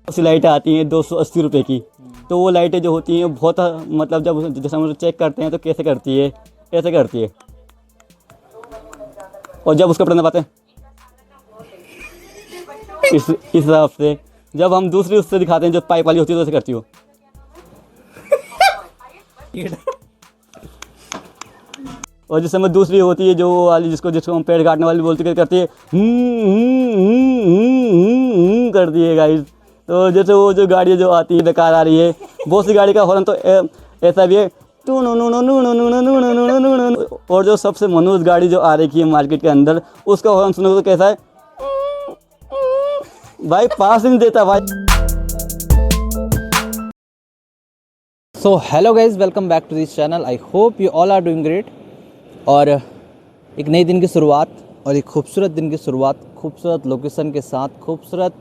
सी लाइटें आती हैं 280 रुपये की, तो वो लाइटें जो होती हैं बहुत मतलब जैसे हम चेक करते हैं तो कैसे करती है, ऐसे करती है, और जब उसका कपड़ा पाते हैं इस हिसाब से, जब हम दूसरी उससे दिखाते हैं जो पाइप वाली होती है तो ऐसे करती हो। और जिस समय दूसरी होती है जो वाली जिसको हम पेड़ काटने वाली बोलते करती है करती है गाइस। तो जैसे वो जो गाड़ी जो आती है बेकार आ रही है, बहुत सी गाड़ी का हॉर्न तो ऐसा भी है। और जो सबसे मनोज गाड़ी जो आ रही है मार्केट के अंदर, उसका हॉर्न सुनो तो कैसा है भाई, पास ही नहीं देता भाई। So hello guys, welcome back to this channel. I hope you all are doing great. और एक नए दिन की शुरुआत और एक खूबसूरत दिन की शुरुआत, खूबसूरत लोकेशन के साथ, खूबसूरत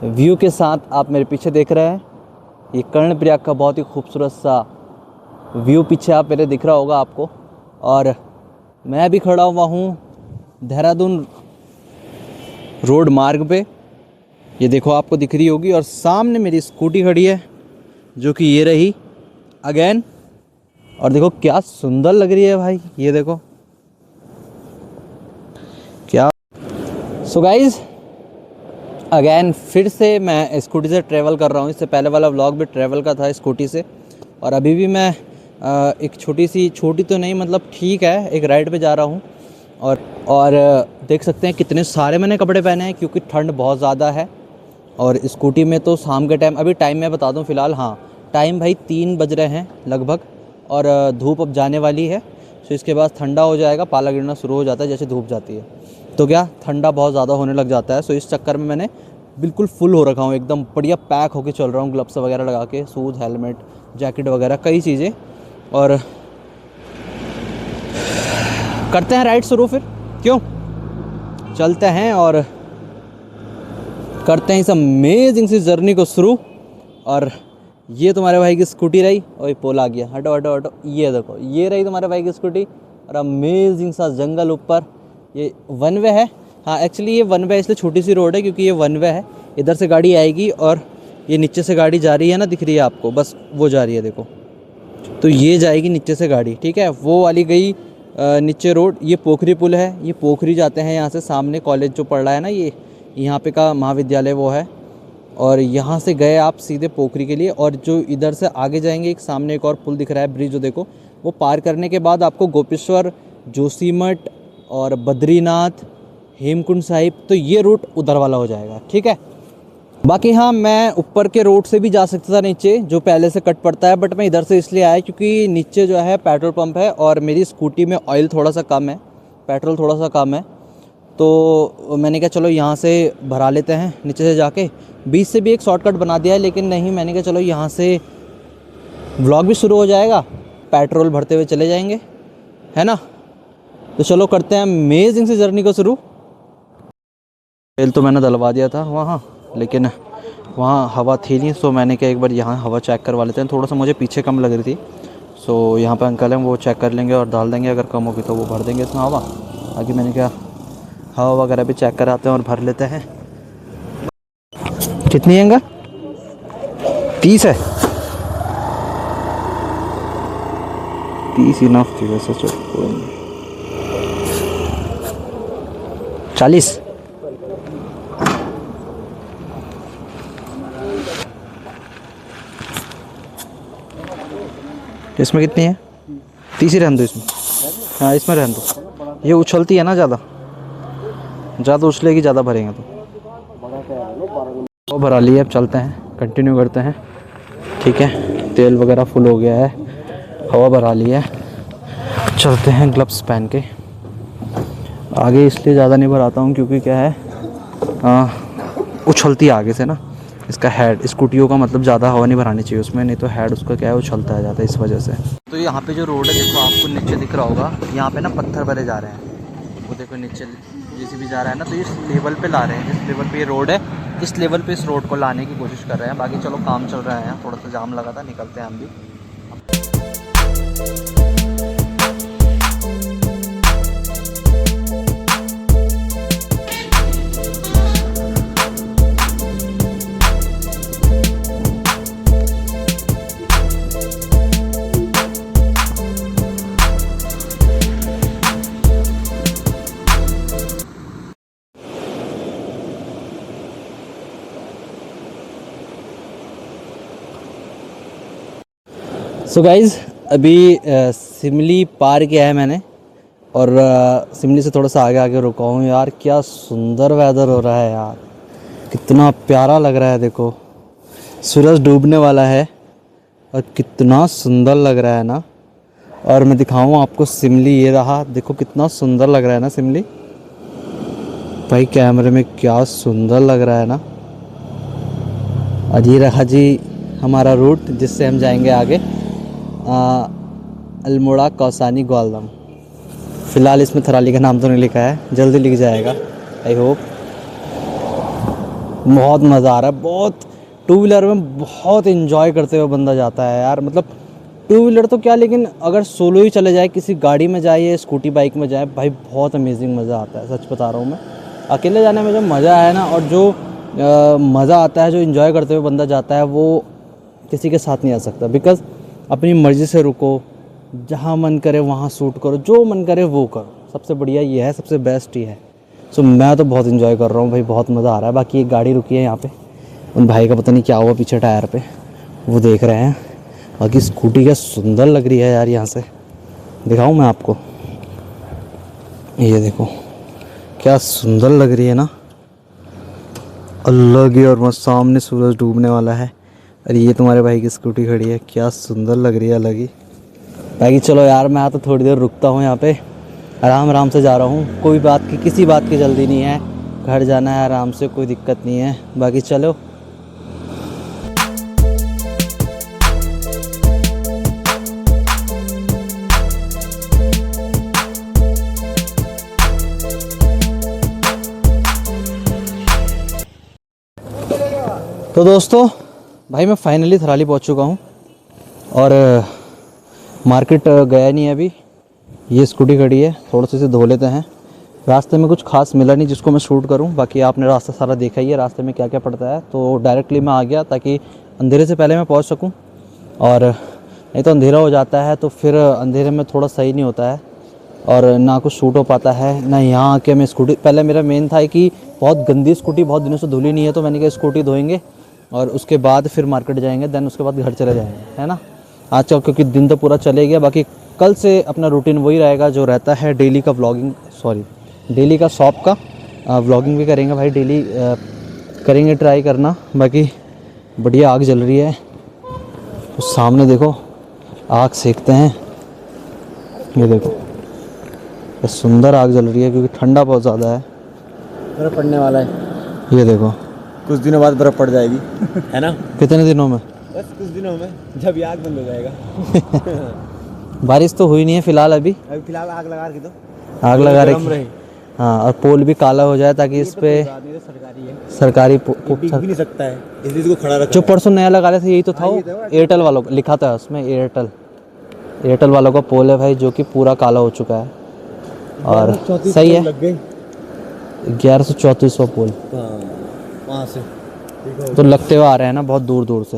व्यू के साथ आप मेरे पीछे देख रहे हैं। ये कर्णप्रयाग का बहुत ही खूबसूरत सा व्यू पीछे आप मेरे दिख रहा होगा आपको। और मैं भी खड़ा हुआ हूँ देहरादून रोड मार्ग पे, ये देखो आपको दिख रही होगी। और सामने मेरी स्कूटी खड़ी है जो कि ये रही अगेन, और देखो क्या सुंदर लग रही है भाई, ये देखो क्या। सो गाइज अगेन फिर से मैं स्कूटी से ट्रैवल कर रहा हूँ। इससे पहले वाला व्लॉग भी ट्रैवल का था स्कूटी से, और अभी भी मैं एक छोटी तो नहीं मतलब ठीक है एक राइड पे जा रहा हूँ। और देख सकते हैं कितने सारे मैंने कपड़े पहने हैं क्योंकि ठंड बहुत ज़्यादा है। और स्कूटी में तो शाम के टाइम, अभी टाइम मैं बता दूं फ़िलहाल, हाँ टाइम भाई 3 बज रहे हैं लगभग, और धूप अब जाने वाली है। तो इसके बाद ठंडा हो जाएगा, पाला गिरना शुरू हो जाता है जैसे धूप जाती है, तो क्या ठंडा बहुत ज़्यादा होने लग जाता है। सो इस चक्कर में मैंने बिल्कुल फुल हो रखा हूँ, एकदम बढ़िया पैक होके चल रहा हूँ, ग्लव्स वगैरह लगा के, शूज़, हेलमेट, जैकेट वगैरह कई चीज़ें। और करते हैं राइड शुरू, फिर क्यों चलते हैं और करते हैं इस अमेजिंग सी जर्नी को शुरू। और ये तुम्हारे भाई की स्कूटी रही, और पोल आ गया, हटो हटो हटो, ये देखो ये रही तुम्हारे भाई की स्कूटी। और अमेजिंग सा जंगल ऊपर, ये वन वे है। हाँ एक्चुअली ये वन वे इसलिए छोटी सी रोड है क्योंकि ये वन वे है। इधर से गाड़ी आएगी और ये नीचे से गाड़ी जा रही है ना, दिख रही है आपको, बस वो जा रही है देखो, तो ये जाएगी नीचे से गाड़ी, ठीक है। वो वाली गई नीचे रोड, ये पोखरी पुल है, ये पोखरी जाते हैं यहाँ से, सामने कॉलेज जो पढ़ रहा है ना ये यहाँ पे का महाविद्यालय वो है। और यहाँ से गए आप सीधे पोखरी के लिए, और जो इधर से आगे जाएंगे एक सामने एक और पुल दिख रहा है, ब्रिज जो देखो, वो पार करने के बाद आपको गोपेश्वर, जोशीमठ और बद्रीनाथ, हेमकुंड साहिब, तो ये रूट उधर वाला हो जाएगा, ठीक है। बाकी हाँ मैं ऊपर के रोड से भी जा सकता था नीचे जो पहले से कट पड़ता है, बट मैं इधर से इसलिए आया क्योंकि नीचे जो है पेट्रोल पंप है और मेरी स्कूटी में ऑयल थोड़ा सा कम है, पेट्रोल थोड़ा सा कम है, तो मैंने कहा चलो यहाँ से भरा लेते हैं नीचे से जाके। बीच से भी एक शॉर्टकट बना दिया है, लेकिन नहीं, मैंने कहा चलो यहाँ से व्लॉग भी शुरू हो जाएगा, पेट्रोल भरते हुए चले जाएंगे, है ना। तो चलो करते हैं अमेजिंग सी जर्नी को शुरू। तेल तो मैंने डलवा दिया था वहाँ, लेकिन वहाँ हवा थी नहीं, सो मैंने कहा एक बार यहाँ हवा चेक करवा लेते हैं। थोड़ा सा मुझे पीछे कम लग रही थी, सो यहाँ पे अंकल हैं वो चेक कर लेंगे और डाल देंगे, अगर कम होगी तो वो भर देंगे इसमें हवा। बाकी मैंने कहा हवा वगैरह भी चेक कराते हैं और भर लेते हैं। कितनी है अंकल? 30 है, 30 इनफ थी वैसे, 40। इसमें कितनी है? 30 ही रहने दो इसमें, हाँ इसमें रहने दो, ये उछलती है ना, ज़्यादा उछलेगी, ज़्यादा भरेंगे तो भरा लिए। अब चलते हैं, कंटिन्यू करते हैं, ठीक है। तेल वगैरह फुल हो गया है, हवा भरा ली है, चलते हैं। ग्लव्स पहन के आगे इसलिए ज़्यादा नहीं भराता हूँ क्योंकि क्या है उछलती है आगे से ना, इसका हेड, स्कूटियों का मतलब ज़्यादा हवा नहीं भरानी चाहिए उसमें, नहीं तो हेड उसका क्या है उछलता है ज़्यादा, इस वजह से। तो यहाँ पे जो रोड है देखो आपको नीचे दिख रहा होगा, यहाँ पे ना पत्थर भरे जा रहे हैं, वो देखो नीचे जेसीबी जा रहा है ना, तो इस लेवल पे ला रहे हैं, जिस लेवल पे ये रोड है इस लेवल पे इस रोड को लाने की कोशिश कर रहे हैं। बाकी चलो काम चल रहा है, यहाँ थोड़ा सा जाम लगा था, निकलते हैं हम भी। सो गाइज़ अभी सिमली पार किया है मैंने और सिमली से थोड़ा सा आगे आगे रुका हूँ। यार क्या सुंदर वेदर हो रहा है यार, कितना प्यारा लग रहा है। देखो सूरज डूबने वाला है और कितना सुंदर लग रहा है ना। और मैं दिखाऊँ आपको सिमली, ये रहा, देखो कितना सुंदर लग रहा है ना सिमली भाई, कैमरे में क्या सुंदर लग रहा है ना। और ये रहा जी हमारा रूट जिससे हम जाएंगे आगे अल्मोड़ा, कौसानी, ग्वालदम। फ़िलहाल इसमें थराली का नाम तो नहीं लिखा है, जल्दी लिख जाएगा आई होप। बहुत मज़ा आ रहा है, बहुत टू व्हीलर में बहुत इन्जॉय करते हुए बंदा जाता है यार। मतलब टू व्हीलर तो क्या, लेकिन अगर सोलो ही चले जाए, किसी गाड़ी में जाए या स्कूटी बाइक में जाए भाई, बहुत अमेजिंग मज़ा आता है, सच बता रहा हूँ मैं। अकेले जाने में जो मज़ा है ना, और जो मज़ा आता है, जो इन्जॉय करते हुए बंदा जाता है, वो किसी के साथ नहीं आ सकता। बिकॉज़ अपनी मर्ज़ी से रुको, जहाँ मन करे वहाँ शूट करो, जो मन करे वो करो, सबसे बढ़िया ये है, सबसे बेस्ट ये है। सो मैं तो बहुत इन्जॉय कर रहा हूँ भाई, बहुत मज़ा आ रहा है। बाकी एक गाड़ी रुकी है यहाँ पे, उन भाई का पता नहीं क्या हुआ पीछे टायर पे, वो देख रहे हैं। बाकी स्कूटी क्या सुंदर लग रही है यार, यहाँ से दिखाऊँ मैं आपको, ये देखो क्या सुंदर लग रही है ना, अलग ही। और मस्त सामने सूरज डूबने वाला है, अरे ये तुम्हारे भाई की स्कूटी खड़ी है, क्या सुंदर लग रही है, अलग ही। बाकी चलो यार, मैं तो थोड़ी देर रुकता हूँ यहाँ पे, आराम आराम से जा रहा हूँ, कोई बात की, किसी बात की जल्दी नहीं है, घर जाना है आराम से, कोई दिक्कत नहीं है। बाकी चलो। तो दोस्तों भाई मैं फाइनली थराली पहुँच चुका हूँ और मार्केट गया नहीं है अभी। ये स्कूटी खड़ी है, थोड़ा सा इसे धो लेते हैं। रास्ते में कुछ खास मिला नहीं जिसको मैं शूट करूं, बाकी आपने रास्ता सारा देखा ही है, रास्ते में क्या क्या पड़ता है। तो डायरेक्टली मैं आ गया ताकि अंधेरे से पहले मैं पहुंच सकूं, और नहीं तो अंधेरा हो जाता है तो फिर अंधेरे में थोड़ा सही नहीं होता है और ना कुछ शूट हो पाता है ना। यहाँ आके मैं स्कूटी, पहले मेरा मेन था कि बहुत गंदी स्कूटी, बहुत दिनों से धुली नहीं है, तो मैंने कहा स्कूटी धोएंगे और उसके बाद फिर मार्केट जाएंगे, देन उसके बाद घर चले जाएंगे, है ना। आज क्योंकि दिन तो पूरा चले गया, बाकी कल से अपना रूटीन वही रहेगा जो रहता है, डेली का व्लॉगिंग, सॉरी डेली का शॉप का व्लॉगिंग भी करेंगे भाई, डेली करेंगे ट्राई करना। बाकी बढ़िया आग जल रही है, तो सामने देखो आग सेकते हैं, ये देखो ये सुंदर आग जल रही है क्योंकि ठंडा बहुत ज़्यादा है, बर्फ़ पड़ने वाला है, ये देखो कुछ दिनों बाद बर्फ़ पड़ जाएगी है ना। कितने दिनों में, बस कुछ दिनों में, जब ये आग बंद हो जाएगा। बारिश तो हुई नहीं है फिलहाल अभी फिलहाल आग लगा रखी, तो आग लगा गरम रखी, रहे। हाँ, और पोल भी काला हो जाए ताकि इस पे सरकारी है, सरकारी टिक भी नहीं सकता है, इसलिए इसको खड़ा रखा जो है। परसों नया लगा रहे थे यही तो था, वो एयरटेल वालों का लिखा था उसमें, एयरटेल वालों का पोल है भाई, जो कि पूरा काला हो चुका है और सही है। लग गए 1134 पोल वहाँ से तो लगते हुए आ रहे हैं ना बहुत दूर दूर से।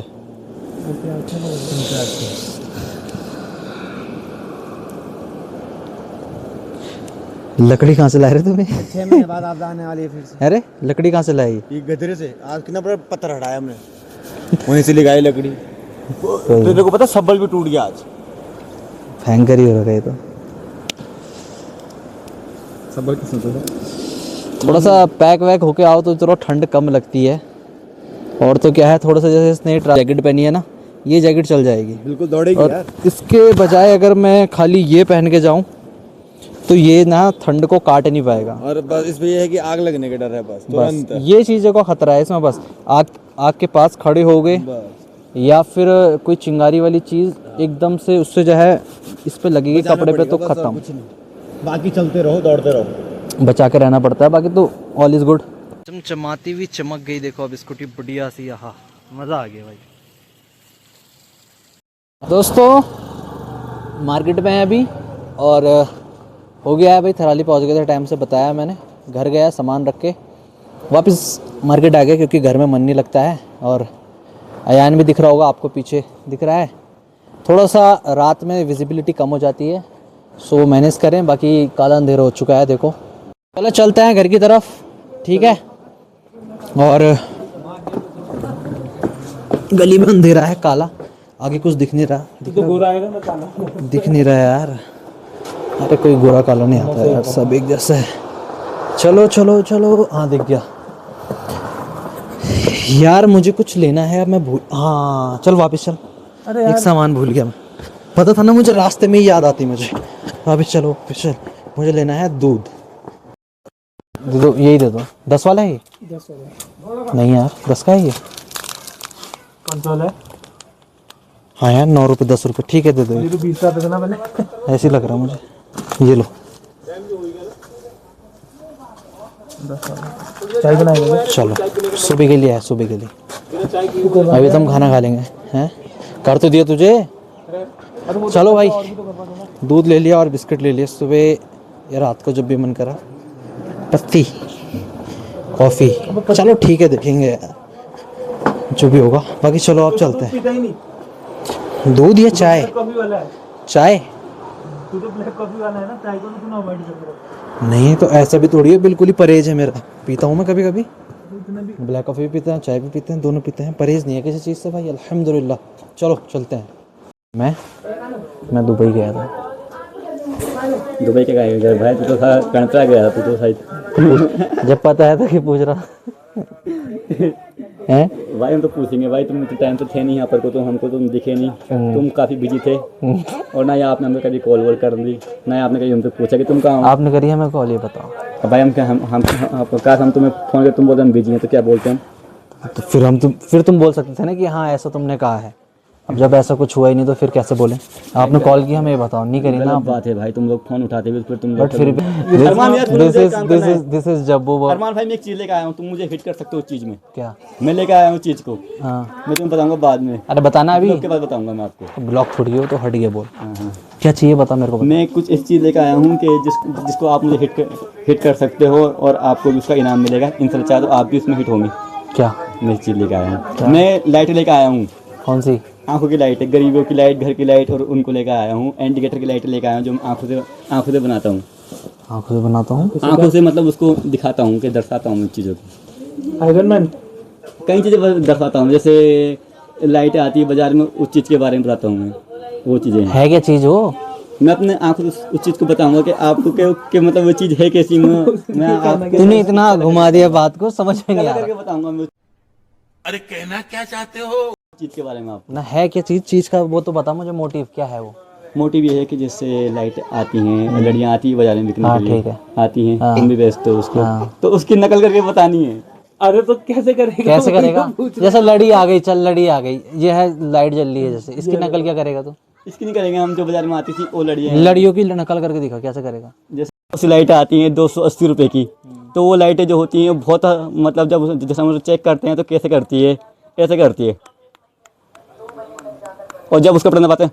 लकड़ी कहाँ से ला रहे तुम्हें? 6 महीने बाद आप आने वाली है फिर से। अरे लकड़ी कहाँ से लाई? ये गधरे से आज कितना बड़ा पत्थर हटाया हमने, वहीं से लगाई लकड़ी। तो तेरे को पता सब्बल भी टूट गया आज, भयंकर ही हो गए। तो सब्बल किस तरह थोड़ा सा पैक वैक होके आओ तो थोड़ा ठंड कम लगती है। और तो क्या है, थोड़ा सा जैसे इसने जैकेट पहनी है ना, ये जैकेट चल जाएगी बिल्कुल दौड़ेगी और यार। इसके बजाय अगर मैं खाली ये पहन के जाऊं तो ये ना ठंड को काट नहीं पाएगा। और बस इसमें ये है कि आग लगने का डर है, बस तुरंत। ये चीज़ों का खतरा है इसमें, बस आग के पास खड़े हो गए या फिर कोई चिंगारी वाली चीज़ एकदम से उससे जो है इस पे लगेगी कपड़े पे तो ख़त्म। बाकी चलते रहो, दौड़ते रहो, बचा के रहना पड़ता है, बाकी तो ऑल इज गुड। चमचमाती हुई चमक गई, देखो अब स्कूटी बढ़िया सी, यहाँ मज़ा आ गया भाई। दोस्तों मार्केट में है अभी और हो गया है भाई, थराली पहुंच गए थे, टाइम से बताया मैंने। घर गया, सामान रख के वापस मार्केट आ गया क्योंकि घर में मन नहीं लगता है। और अयान भी दिख रहा होगा आपको, पीछे दिख रहा है। थोड़ा सा रात में विजिबिलिटी कम हो जाती है, सो मैनेज करें, बाकी काला अंधेरा हो चुका है देखो। चलो चलते हैं घर की तरफ, ठीक है। और गली में अंधेरा है काला, आगे कुछ दिख नहीं रहा, तो गोरा आएगा ना काला। दिख नहीं रहा यार। अरे कोई गोरा काला नहीं आता यार, सब एक जैसा है। चलो चलो चलो, हाँ दिख गया यार। मुझे कुछ लेना है, मैं भूल, हाँ चल वापस चल। अरे एक सामान भूल गया मैं, पता था ना मुझे, रास्ते में ही याद आती मुझे। वापस चलो वापस चल। मुझे लेना है दूध, दे दो, यही दे दो। 10 वाला है ये? 10 वाला नहीं यार 10 का है ये। कौन सा वाला है? हाँ यार 9 रुपये 10 रुपये, ठीक है दे दो। ये तो 20 का था ना पहले। ऐसे ही लग रहा है मुझे, ये लो। चाय बनाएंगे। चलो सुबह के लिए है, सुबह के लिए। अभी तुम खाना खा लेंगे हैं, कर तो दिया तुझे। चलो भाई, दूध ले लिया और बिस्किट ले लिया सुबह या रात को जब भी मन करा, पत्ती कॉफ़ी। चलो ठीक है, देखेंगे जो भी होगा। बाकी चलो आप चलते हैं। पीता ही नहीं, दूध या चाय? कॉफी वाला है। चाय तू तो ब्लैक कॉफी वाला है ना, चाय को तो तूने अवॉइड कर रहा नहीं, तो ऐसा भी थोड़ी है, बिल्कुल ही परहेज है मेरा। पीता हूँ मैं कभी कभी, है। इतना भी ब्लैक कॉफ़ी भी पीते हैं, चाय भी पीते हैं, दोनों पीते हैं। परहेज नहीं है किसी चीज़ से भाई, अल्हम्दुलिल्लाह। चलो चलते हैं। मैं दुबई गया था। दुबई के गए भाई, तू तो कणपा गया था, तू तो शायद। जब पता है तो कि पूछ रहा हैं? भाई हम तो पूछेंगे भाई, तुम इतने टाइम तो थे नहीं यहाँ पर को, तो हमको तुम दिखे नहीं, तुम काफ़ी बिजी थे। और ना ही आपने हमें कभी कॉल वॉल कर दी, ना ही आपने कभी हमसे पूछा कि तुम कहाँ हो। आपने करी है मैं कॉल, ये बताओ। अब भाई हम काश हम तुम्हें फ़ोन कर, तुम बोलते हम बिजी हैं, तो क्या बोलते हैं तो फिर तुम बोल सकते थे ना कि हाँ ऐसा तुमने कहा है। अब जब ऐसा कुछ हुआ ही नहीं तो फिर कैसे बोले? आपने कॉल किया, हमें ये बताओ, नहीं करी ना गलत आप। बात है भाई, तुम लोग फ़ोन उठाते हुए फिर तुम बट फिर भी अरमान यार, थोड़ा मुझे एक काम करना है। This is जब्बू। अरमान भाई मैं एक चीज़ लेकर आया हूँ, तुम मुझे हिट कर सकते हो उस चीज़ में। क्या? मैं लेकर आया हूँ चीज़ को, हाँ मैं तुम्हें बताऊंगा बाद में, अरे बताना अभी, उसके बाद बताऊंगा मैं आपको। ब्लॉक थोड़ी हो तो हट गया बोल। हाँ हाँ, क्या चाहिए बता मेरे को, बता। मैं कुछ इस चीज़ लेकर आया हूँ कि जिसको आप मुझे हिट कर सकते हो और आपको भी उसका इनाम मिलेगा। इंशाल्लाह चाहे तो आप भी उसमें हिट होंगे। क्या? मैं इस चीज़ लेकर आया हूँ, मैं लाइट लेकर आया हूँ। कौन सी? आंखों की लाइट है, गरीबों की लाइट, घर की लाइट, और उनको लेकर आया हूँ। इंडिकेटर की लाइट लेकर आया हूँ, जो मैं आंखों से बनाता हूँ। आंखों से बनाता हूँ? आंखों से मतलब उसको दिखाता हूँ कि दर्शाता हूँ उन चीज़ों को। Iron man. कई चीज़ें दर्शाता हूँ, जैसे लाइट आती है बाज़ार में, उस चीज़ के बारे में बताता हूँ मैं, वो चीज़ें हैं। है क्या चीज़ वो? मैं अपने आंखों से उस चीज़ को बताऊंगा कि आपको कि मतलब वो चीज़ है कैसी। मैं आपको तूने इतना घुमा दिया बात को, समझ में नहीं आ करके रहा बताऊंगा मैं अरे कहना क्या चाहते हो? चीज़ के बारे में। आपको ना। है क्या चीज़ का वो तो बता मुझे, मोटिव क्या है वो? मोटिव ये है कि जैसे लाइट आती हैं, लड़ियाँ आती हैं बाजार में बिकने हाँ, के लिए, ठीक है। आती हैं, हाँ। तुम भी बेचते हो उसको, हाँ। तो उसकी नकल करके बतानी है। अरे तो कैसे करेगा? कैसे करेगा? जैसे लड़ी आ गई, चल लड़ी आ गई, ये है लाइट जल रही है जैसे, इसकी नकल क्या करेगा तू? इसकी नहीं करेंगे हम, जो बाजार में आती थी वो लड़ियाँ हैं। लड़ियों की नकल करके दिखा, कैसे करेगा? जैसे बहुत सी लाइटें आती हैं 280 रुपये की, तो वो लाइटें जो होती हैं बहुत मतलब जैसे हम चेक करते हैं तो कैसे करती है, ऐसे करती है। और जब उसका पढ़ना पाते हैं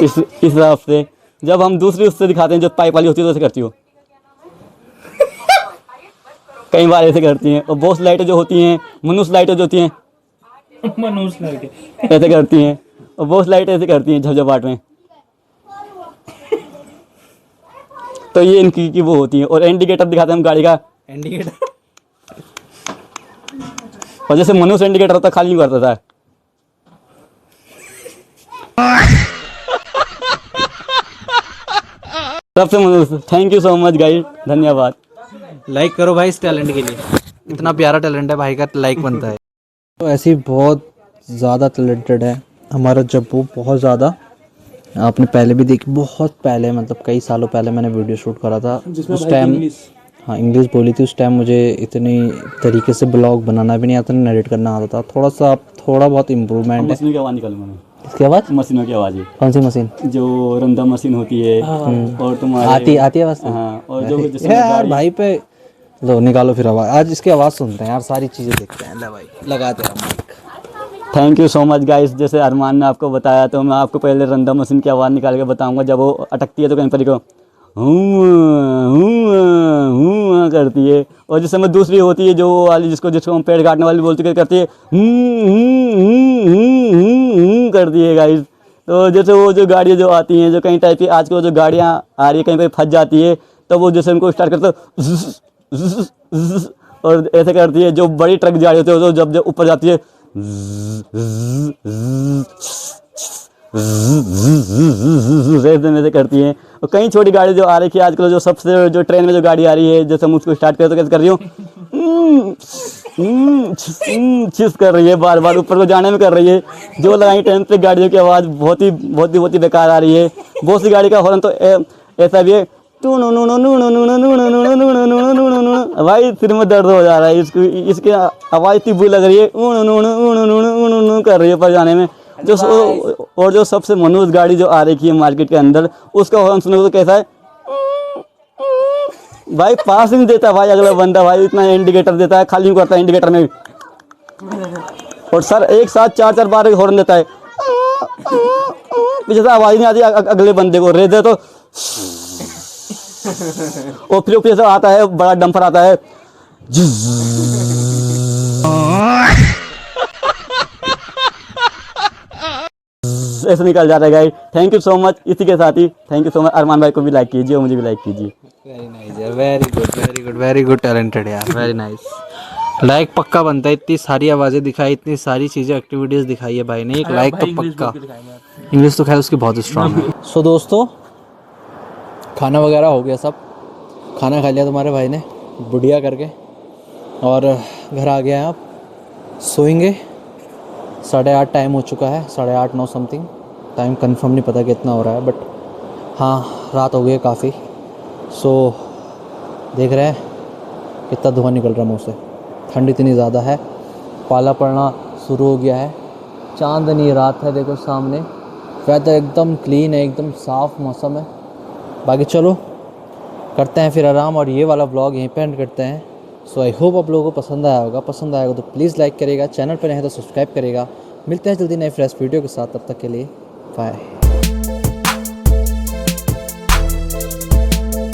इस हिसाब से, जब हम दूसरी उससे दिखाते हैं जो पाइप वाली होती है तो ऐसे करती हो। कई बार ऐसे करती हैं। और बहुत सी लाइटें जो होती हैं, मनुष्य लाइटें जो होती हैं मनुष्य लड़के। ऐसे करती हैं, और बहुत सी लाइटें ऐसे करती हैं झपझपाहट में। तो ये इनकी की वो होती है। और इंडिकेटर दिखाते हैं हम गाड़ी का, इंडिकेटर? और जैसे मनुष्य इंडिकेटर होता खाली नहीं करता था। सबसे मनुष्य। Thank you so much guys, धन्यवाद। लाइक करो भाई इस टैलेंट के लिए, इतना प्यारा टैलेंट है भाई का, लाइक बनता है। तो ऐसे ही बहुत ज़्यादा टैलेंटेड है हमारा जब्बू, बहुत ज़्यादा। आपने पहले भी देखी, बहुत पहले मतलब कई सालों पहले मैंने वीडियो शूट करा था उस टाइम। हाँ इंग्लिश बोली थी उस टाइम। मुझे इतनी तरीके से ब्लॉग बनाना भी नहीं आता, नेरेट करना आता था। थोड़ा बहुत इम्प्रूवमेंट है। मशीनों की आवाज़ निकालूंगा मैं। इसके बाद मशीनों की आवाज़ है, कौन सी मशीन? जो रंदा मशीन होती है, और तुम्हारे आती है आवाज़? हाँ, और जो जिसमें यार गाड़ी- भाई पे लो निकालो फिर आवाज़। आज इसकी आवाज़ सुनते हैं यार, सारी चीज़ें देखते हैं। ले भाई लगाते हैं हम। Thank you so much guys. जैसे अरमान ने आपको बताया, तो मैं आपको पहले रंदा मशीन की आवाज़ निकाल के बताऊंगा। जब वो अटकती है तो कहीं पर को हूँ करती है। और जिस समय दूसरी होती है जो वो वाली, जिसको हम पेड़ काटने वाली बोलती है, करती है करती है गाइस। तो जैसे वो जो गाड़ियाँ जो आती हैं, जो कई टाइप की आजकल जो गाड़ियाँ आ रही है, कहीं पर फंस जाती है, तो वो जैसे उनको स्टार्ट करते और ऐसे करती है। जो बड़ी ट्रक जा रही होती है, तो जब ऊपर जाती है ऐसे करती हैं। और कई छोटी गाड़ी जो आ रही है आजकल, जो सबसे जो ट्रेन में जो गाड़ी आ रही है, जैसे हम उसको स्टार्ट करें तो कैसे कर रही हूँ, छिस कर रही है, बार बार ऊपर को जाने में कर रही है। जो लगाई ट्रेन पे गाड़ियों की आवाज़ बहुत ही बेकार आ रही है। बहुत सी गाड़ी का हॉर्न तो ऐसा भी है, भाई सिर में दर्द हो जा रहा है। इसकी आवाज़ इतनी बुरी लग रही है, कर रही है पर जाने में। और जो सबसे मनोज गाड़ी जो आ रही है मार्केट के अंदर, उसका हॉर्न सुनो तो कैसा है भाई, पास ही नहीं देता भाई अगला बंदा, भाई इतना इंडिकेटर देता है, खाली करता है इंडिकेटर में। और सर एक साथ 4-4 बार हॉर्न देता है, पीछे से आवाज़ नहीं आती अगले बंदे को, रेत दे तो। और फिर पीछे से आता है बड़ा डंपर आता है, ऐसे निकल जाता है guys. Thank you so much. इसी के साथ ही थैंक यू सो मच। अरमान भाई को भी लाइक कीजिए और मुझे भी लाइक कीजिए। वेरी नाइस यार, very good very good very good, talented यार, वेरी नाइस। लाइक पक्का बनता है, इतनी सारी आवाज़ें दिखाई, इतनी सारी चीज़ें एक्टिविटीज़ दिखाई है भाई ने, एक लाइक तो पक्का। इंग्लिश तो खैर उसकी बहुत स्ट्रांग है। सो दोस्तों, खाना वगैरह हो गया, सब खाना खा लिया तुम्हारे भाई ने बढ़िया करके, और घर आ गया है। आप सोएंगे, 8:30 टाइम हो चुका है, 8:30-9 समथिंग। टाइम कंफर्म नहीं पता कितना हो रहा है, बट हाँ रात हो गई है काफ़ी। सो देख रहे हैं कितना धुआं निकल रहा है मुँह से, ठंड इतनी ज़्यादा है, पाला पड़ना शुरू हो गया है, चांदनी रात है, देखो सामने, वेदर एकदम क्लीन है, एकदम साफ़ मौसम है। बाकी चलो करते हैं फिर आराम, और ये वाला व्लॉग यहीं पे एंड करते हैं। सो आई होप आप लोगों को पसंद आया होगा। पसंद आएगा तो प्लीज़ लाइक करेगा, चैनल पर नहीं है तो सब्सक्राइब करेगा। मिलते हैं जल्दी नए फ्रेश वीडियो के साथ, तब तक के लिए बाय।